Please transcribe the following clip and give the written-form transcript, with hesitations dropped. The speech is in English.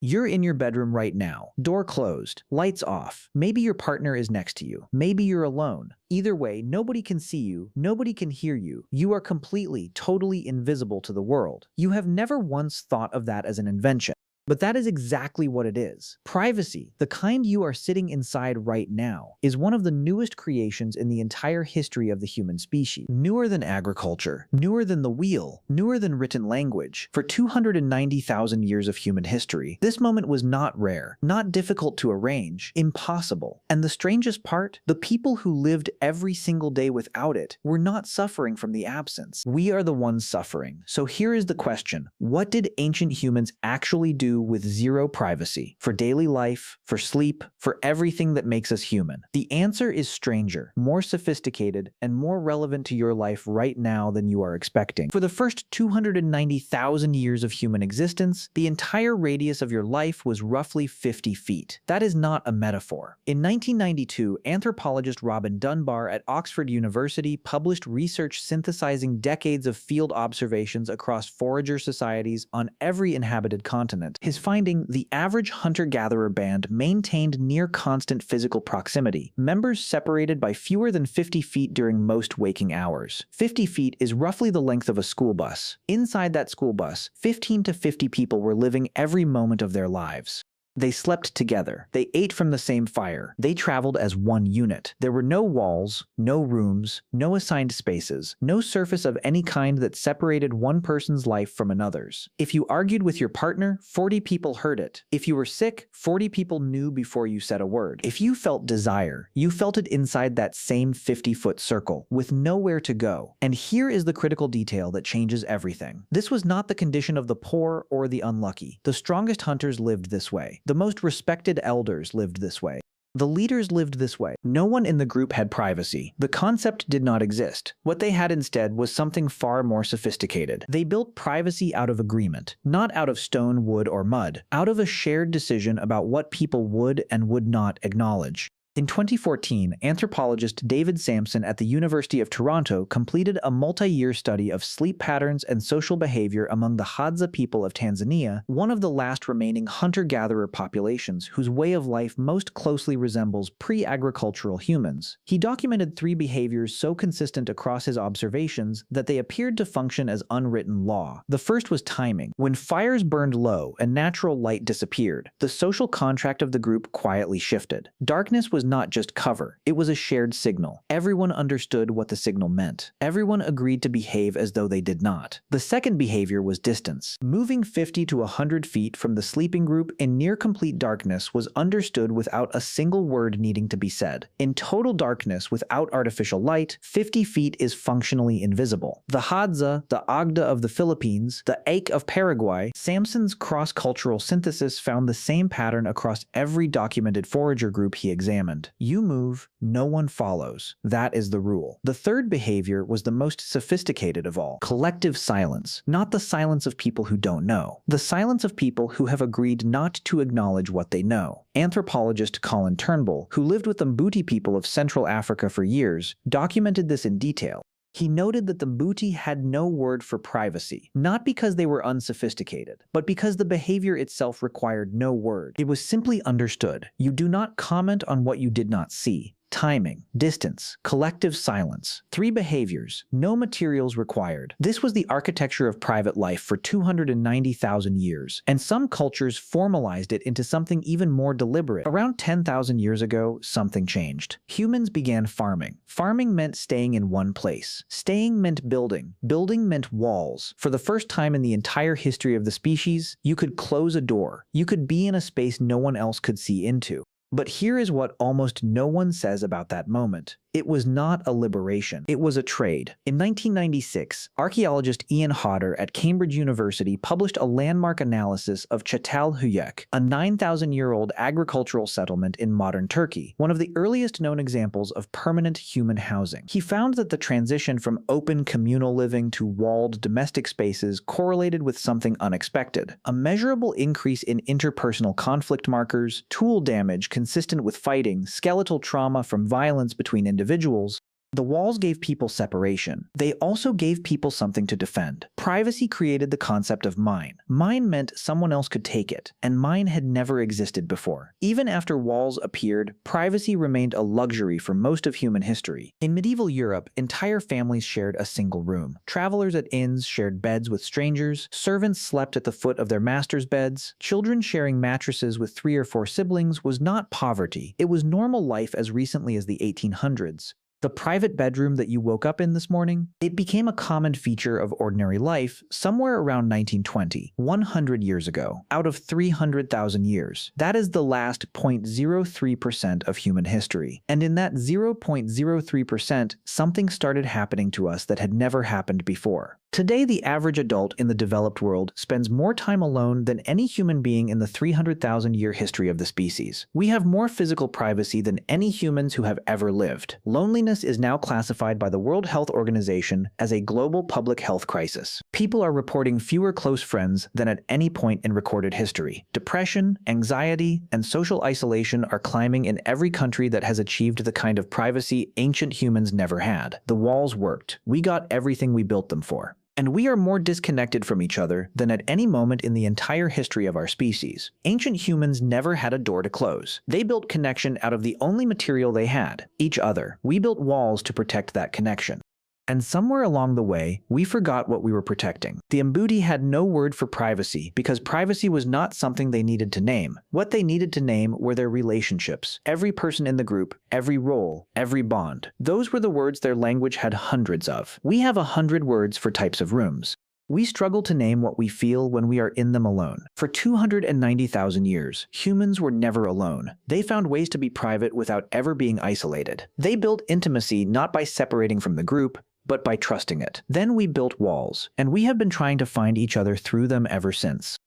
You're in your bedroom right now, door closed, lights off. Maybe your partner is next to you. Maybe you're alone. Either way, nobody can see you, nobody can hear you. You are completely, totally invisible to the world. You have never once thought of that as an invention. But that is exactly what it is. Privacy, the kind you are sitting inside right now, is one of the newest creations in the entire history of the human species. Newer than agriculture, newer than the wheel, newer than written language. For 290,000 years of human history, this moment was not rare, not difficult to arrange, impossible. And the strangest part, the people who lived every single day without it were not suffering from the absence. We are the ones suffering. So here is the question: what did ancient humans actually do with zero privacy, for daily life, for sleep, for everything that makes us human? The answer is stranger, more sophisticated, and more relevant to your life right now than you are expecting. For the first 290,000 years of human existence, the entire radius of your life was roughly 50 feet. That is not a metaphor. In 1992, anthropologist Robin Dunbar at Oxford University published research synthesizing decades of field observations across forager societies on every inhabited continent. His finding: the average hunter-gatherer band maintained near constant physical proximity, members separated by fewer than 50 feet during most waking hours. 50 feet is roughly the length of a school bus. Inside that school bus, 15 to 50 people were living every moment of their lives. They slept together. They ate from the same fire. They traveled as one unit. There were no walls, no rooms, no assigned spaces, no surface of any kind that separated one person's life from another's. If you argued with your partner, 40 people heard it. If you were sick, 40 people knew before you said a word. If you felt desire, you felt it inside that same 50-foot circle, with nowhere to go. And here is the critical detail that changes everything. This was not the condition of the poor or the unlucky. The strongest hunters lived this way. The most respected elders lived this way. The leaders lived this way. No one in the group had privacy. The concept did not exist. What they had instead was something far more sophisticated. They built privacy out of agreement, not out of stone, wood, or mud, out of a shared decision about what people would and would not acknowledge. In 2014, anthropologist David Samson at the University of Toronto completed a multi-year study of sleep patterns and social behavior among the Hadza people of Tanzania, one of the last remaining hunter-gatherer populations whose way of life most closely resembles pre-agricultural humans. He documented 3 behaviors so consistent across his observations that they appeared to function as unwritten law. The first was timing. When fires burned low and natural light disappeared, the social contract of the group quietly shifted. Darkness was not just cover, it was a shared signal. Everyone understood what the signal meant. Everyone agreed to behave as though they did not. The second behavior was distance. Moving 50 to 100 feet from the sleeping group in near complete darkness was understood without a single word needing to be said. In total darkness without artificial light, 50 feet is functionally invisible. The Hadza, the Agda of the Philippines, the Ache of Paraguay, Samson's cross-cultural synthesis found the same pattern across every documented forager group he examined. You move, no one follows. That is the rule. The third behavior was the most sophisticated of all: collective silence. Not the silence of people who don't know. The silence of people who have agreed not to acknowledge what they know. Anthropologist Colin Turnbull, who lived with the Mbuti people of Central Africa for years, documented this in detail. He noted that the Mbuti had no word for privacy, not because they were unsophisticated, but because the behavior itself required no word. It was simply understood. You do not comment on what you did not see. Timing, distance, collective silence. 3 behaviors, no materials required. This was the architecture of private life for 290,000 years, and some cultures formalized it into something even more deliberate. Around 10,000 years ago, something changed. Humans began farming. Farming meant staying in one place. Staying meant building. Building meant walls. For the first time in the entire history of the species, you could close a door. You could be in a space no one else could see into. But here is what almost no one says about that moment. It was not a liberation. It was a trade. In 1996, archaeologist Ian Hodder at Cambridge University published a landmark analysis of Çatalhöyük, a 9,000-year-old agricultural settlement in modern Turkey, one of the earliest known examples of permanent human housing. He found that the transition from open communal living to walled domestic spaces correlated with something unexpected: a measurable increase in interpersonal conflict markers, tool damage consistent with fighting, skeletal trauma from violence between individuals, The walls gave people separation. They also gave people something to defend. Privacy created the concept of mine. Mine meant someone else could take it, and mine had never existed before. Even after walls appeared, privacy remained a luxury for most of human history. In medieval Europe, entire families shared a single room. Travelers at inns shared beds with strangers. Servants slept at the foot of their masters' beds. Children sharing mattresses with 3 or 4 siblings was not poverty. It was normal life as recently as the 1800s. The private bedroom that you woke up in this morning, it became a common feature of ordinary life somewhere around 1920, 100 years ago, out of 300,000 years. That is the last 0.03% of human history. And in that 0.03%, something started happening to us that had never happened before. Today, the average adult in the developed world spends more time alone than any human being in the 300,000-year history of the species. We have more physical privacy than any humans who have ever lived. Loneliness is now classified by the World Health Organization as a global public health crisis. People are reporting fewer close friends than at any point in recorded history. Depression, anxiety, and social isolation are climbing in every country that has achieved the kind of privacy ancient humans never had. The walls worked. We got everything we built them for. And we are more disconnected from each other than at any moment in the entire history of our species. Ancient humans never had a door to close. They built connection out of the only material they had, each other. We built walls to protect that connection. And somewhere along the way, we forgot what we were protecting. The Mbuti had no word for privacy because privacy was not something they needed to name. What they needed to name were their relationships. Every person in the group, every role, every bond. Those were the words their language had hundreds of. We have 100 words for types of rooms. We struggle to name what we feel when we are in them alone. For 290,000 years, humans were never alone. They found ways to be private without ever being isolated. They built intimacy not by separating from the group, but by trusting it. Then we built walls, and we have been trying to find each other through them ever since.